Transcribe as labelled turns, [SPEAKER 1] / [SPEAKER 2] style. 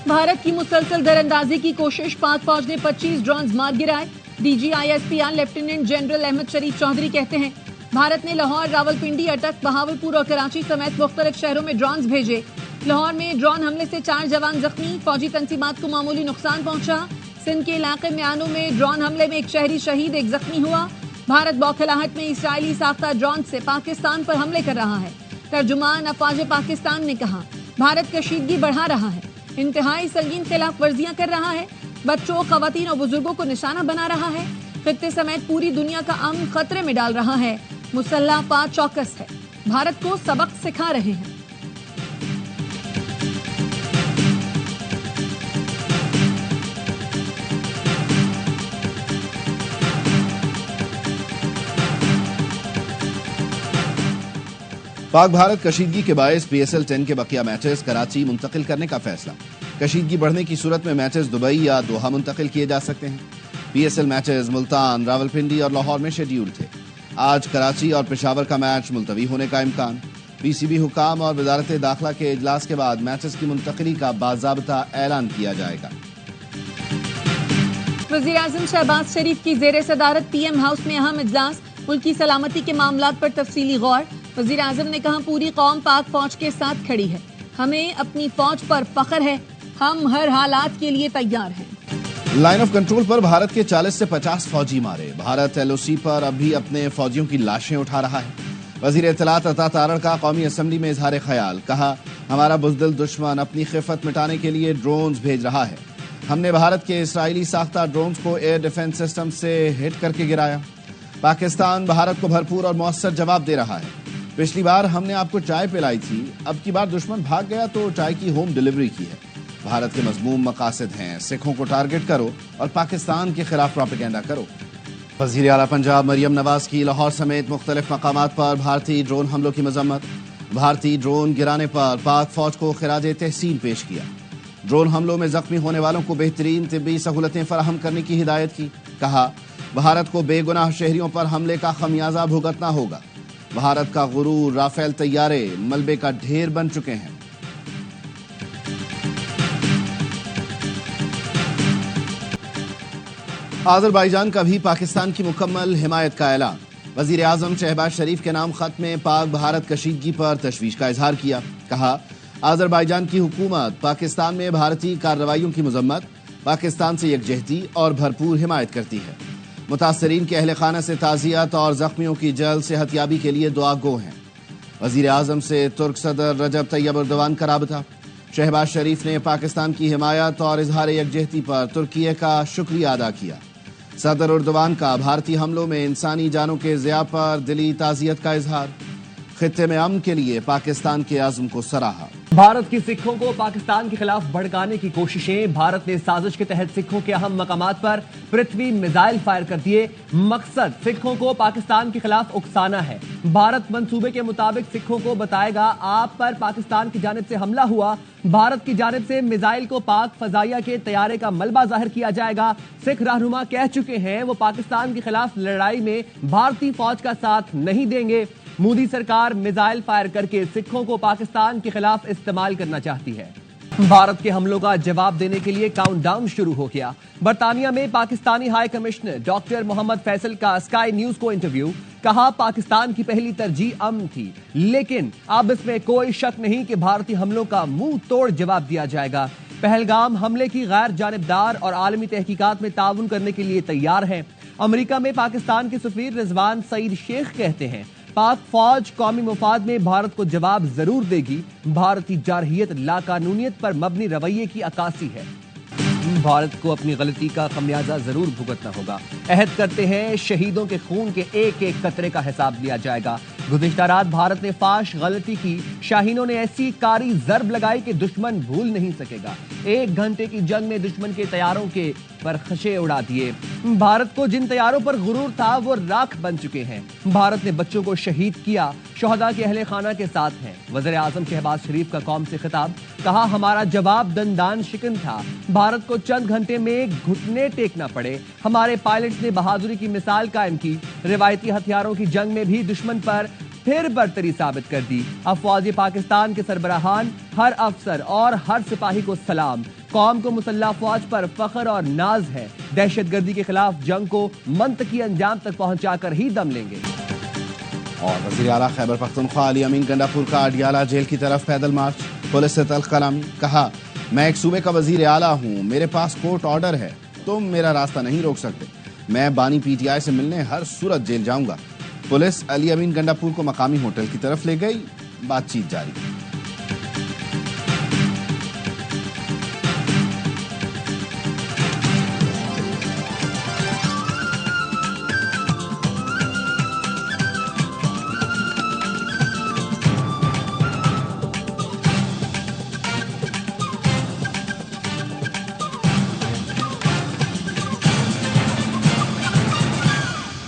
[SPEAKER 1] भारत की मुसलसल दरअंदाजी की कोशिश, पाक फौज ने 25 ड्रोन्स मार गिराए। DGISPR लेफ्टिनेंट जनरल अहमद शरीफ चौधरी कहते हैं, भारत ने लाहौर, रावलपिंडी, अटक, बहावलपुर और कराची समेत मुख्तलिफ शहरों में ड्रोन्स भेजे। लाहौर में ड्रोन हमले से 4 जवान जख्मी, फौजी तंसीबात को मामूली नुकसान पहुंचा। सिंध के इलाके म्यानू में ड्रोन हमले में एक शहरी शहीद, एक जख्मी हुआ। भारत बौखलाहट में इसराइली साख्ता ड्रोन से पाकिस्तान पर हमले कर रहा है। तर्जुमान अफवाज पाकिस्तान ने कहा, भारत कशीदगी बढ़ा रहा है, इंतहाई संगीन खिलाफ वर्जियां कर रहा है, बच्चों, खवातीन और बुजुर्गों को निशाना बना रहा है, खित्ते समेत पूरी दुनिया का अमन खतरे में डाल रहा है। मुसल्लह पा चौकस है, भारत को सबक सिखा रहे हैं।
[SPEAKER 2] पाक भारत कशीदगी के बायस PSL 10 के बकिया मैचेस कराची मुंतकिल करने का फैसला। कशीदगी बढ़ने की सूरत में मैचेस दुबई या दोहा मुंतकिल किए जा सकते हैं। PSL मैचेस मुल्तान, रावलपिंडी और लाहौर में शेड्यूल थे। आज कराची और पेशावर का मैच मुलतवी होने का इम्कान। PCB हुकाम और वजारत दाखिला के इजलास के बाद मैचेस की मुंतकिली का बाज़ाब्ता ऐलान किया जाएगा।
[SPEAKER 1] वज़ीर आज़म शहबाज शरीफ की ज़ेर सदारत PM हाउस में अहम इजलास, मुल्क की सलामती के मामलात पर तफसीली गौर। वज़ीर आज़म ने कहा, पूरी कौम पाक फौज के साथ खड़ी है, हमें अपनी फौज पर फख्र है, हम हर हालात के लिए तैयार हैं।
[SPEAKER 2] लाइन ऑफ कंट्रोल पर भारत के 40 से 50 फौजी मारे। भारत LOC पर अब भी अपने फौजियों की लाशें उठा रहा है। वज़ीर इत्तलात अता तारड़ का कौमी असम्बली में इजहार ख्याल, कहा, हमारा बुज़दिल दुश्मन अपनी खिफत मिटाने के लिए ड्रोन्स भेज रहा है। हमने भारत के इसराइली साख्ता ड्रोन्स को एयर डिफेंस सिस्टम से हिट करके गिराया। पाकिस्तान भारत को भरपूर और मौसर जवाब दे रहा है। पिछली बार हमने आपको चाय पिलाई थी, अब की बार दुश्मन भाग गया तो चाय की होम डिलीवरी की है। भारत के मज़मूम मकासद हैं, सिखों को टारगेट करो और पाकिस्तान के खिलाफ प्रोपेगेंडा करो। वज़ीर आला पंजाब मरियम नवाज की लाहौर समेत मुख्तलिफ मकामात पर भारतीय ड्रोन हमलों की मजम्मत। भारतीय ड्रोन गिराने पर पाक फौज को खिराज तहसीन पेश किया। ड्रोन हमलों में जख्मी होने वालों को बेहतरीन तिब्बी सहूलतें फराहम करने की हिदायत की। कहा, भारत को बेगुनाह शहरियों पर हमले का खमियाजा भुगतना होगा। भारत का गुरूर, राफेल तैयारे मलबे का ढेर बन चुके हैं। आज़रबाईजान का भी पाकिस्तान की मुकम्मल हिमायत का ऐलान। वज़ीर आज़म शहबाज शरीफ के नाम खत में पाक भारत कशीदगी पर तशवीश का इजहार किया। कहा, आज़रबाईजान की हुकूमत पाकिस्तान में भारतीय कार्रवाइयों की मजम्मत, पाकिस्तान से यकजहती और भरपूर हिमायत करती है। मुतासरीन के अहले खाना से ताज़ियत और जख्मियों की जल्द सेहतयाबी के लिए दुआ गो हैं। वज़ीर आज़म से तुर्क सदर रजब तैयब एर्दोगान का राबता। शहबाज शरीफ ने पाकिस्तान की हिमायत और इजहार यकजहती पर तुर्की का शुक्रिया अदा किया। सदर एर्दोगान का भारतीय हमलों में इंसानी जानों के ज़िया पर दिली ताज़ियत का इजहार। खित्ते में अमन के लिए पाकिस्तान के आज़म को सराहा।
[SPEAKER 3] भारत की सिखों को पाकिस्तान के खिलाफ भड़काने की कोशिशें। भारत ने साजिश के तहत सिखों के अहम मकामात पर पृथ्वी मिसाइल फायर कर दिए। मकसद सिखों को पाकिस्तान के खिलाफ उकसाना है। भारत मंसूबे के मुताबिक सिखों को बताएगा, आप पर पाकिस्तान की जानिब से हमला हुआ, भारत की जानिब से मिसाइल को पाक फजाइया के तैयारे का मलबा जाहिर किया जाएगा। सिख रहनुमा कह चुके हैं, वो पाकिस्तान के खिलाफ लड़ाई में भारतीय फौज का साथ नहीं देंगे। मोदी सरकार मिसाइल फायर करके सिखों को पाकिस्तान के खिलाफ इस्तेमाल करना चाहती है। भारत के हमलों का जवाब देने के लिए काउंटडाउन शुरू हो गया। बरतानिया में पाकिस्तानी high commissioner doctor Mohammad Faisal का स्काई न्यूज को इंटरव्यू। कहा, पाकिस्तान की पहली तरजीह अमन थी, लेकिन अब इसमें कोई शक नहीं कि भारतीय हमलों का मुंह तोड़ जवाब दिया जाएगा। पहलगाम हमले की गैर जानिबदार और आलमी तहकीकात में ताउन करने के लिए तैयार है। अमेरिका में पाकिस्तान के सफीर रिजवान सईद शेख कहते हैं, पाक फौज कौमी मुफाद में भारत को जवाब जरूर देगी। भारतीय जारहियत लाकानूनियत पर मबनी रवैये की अक्कासी है। भारत को अपनी गलती का खमियाजा जरूर भुगतना होगा। अहद करते हैं, शहीदों के खून के एक एक कतरे का हिसाब लिया जाएगा। गुज़िश्ता रात भारत ने फाश गलती की, शाहीनों ने ऐसी कारी जरब लगाई कि दुश्मन भूल नहीं सकेगा। 1 घंटे की जंग में दुश्मन के तैयारों के पर खशे उड़ा दिए। भारत को जिन तैयारों पर गुरूर था वो राख बन चुके हैं। भारत ने बच्चों को शहीद किया, शोहदा के अहले खाना के साथ हैं। वज़ीर आज़म शहबाज शरीफ का कौम से खिताब। कहा, हमारा जवाब दंदान शिकन था, भारत को चंद घंटे में घुटने टेकना पड़े। हमारे पायलट्स ने बहादुरी की मिसाल कायम की। रिवायती हथियारों की जंग में भी दुश्मन पर پھر برتری ثابت کر دی۔ افواج پاکستان کے سربراہان، ہر افسر اور ہر سپاہی کو سلام۔ قوم کو مسلح افواج پر فخر اور ناز ہے۔ دہشت گردی کے خلاف جنگ کو منطقی انجام تک پہنچا کر ہی دم لیں گے۔
[SPEAKER 2] اور وزیر اعلیٰ خیبر پختونخوا علی امین گنڈاپور کا اڈیالہ جیل کی طرف پیدل مارچ، پولیس سے تلخ کلامی، کہا میں ایک صوبے کا وزیر اعلیٰ ہوں، میرے پاس کورٹ آرڈر ہے، تم میرا راستہ نہیں روک سکتے، میں بانی پی ٹی آئی سے ملنے ہر صورت جیل جاؤں گا۔ پولیس علی امین گنڈاپور کو مقامی ہوٹل کی طرف لے گئی، بات چیت جاری۔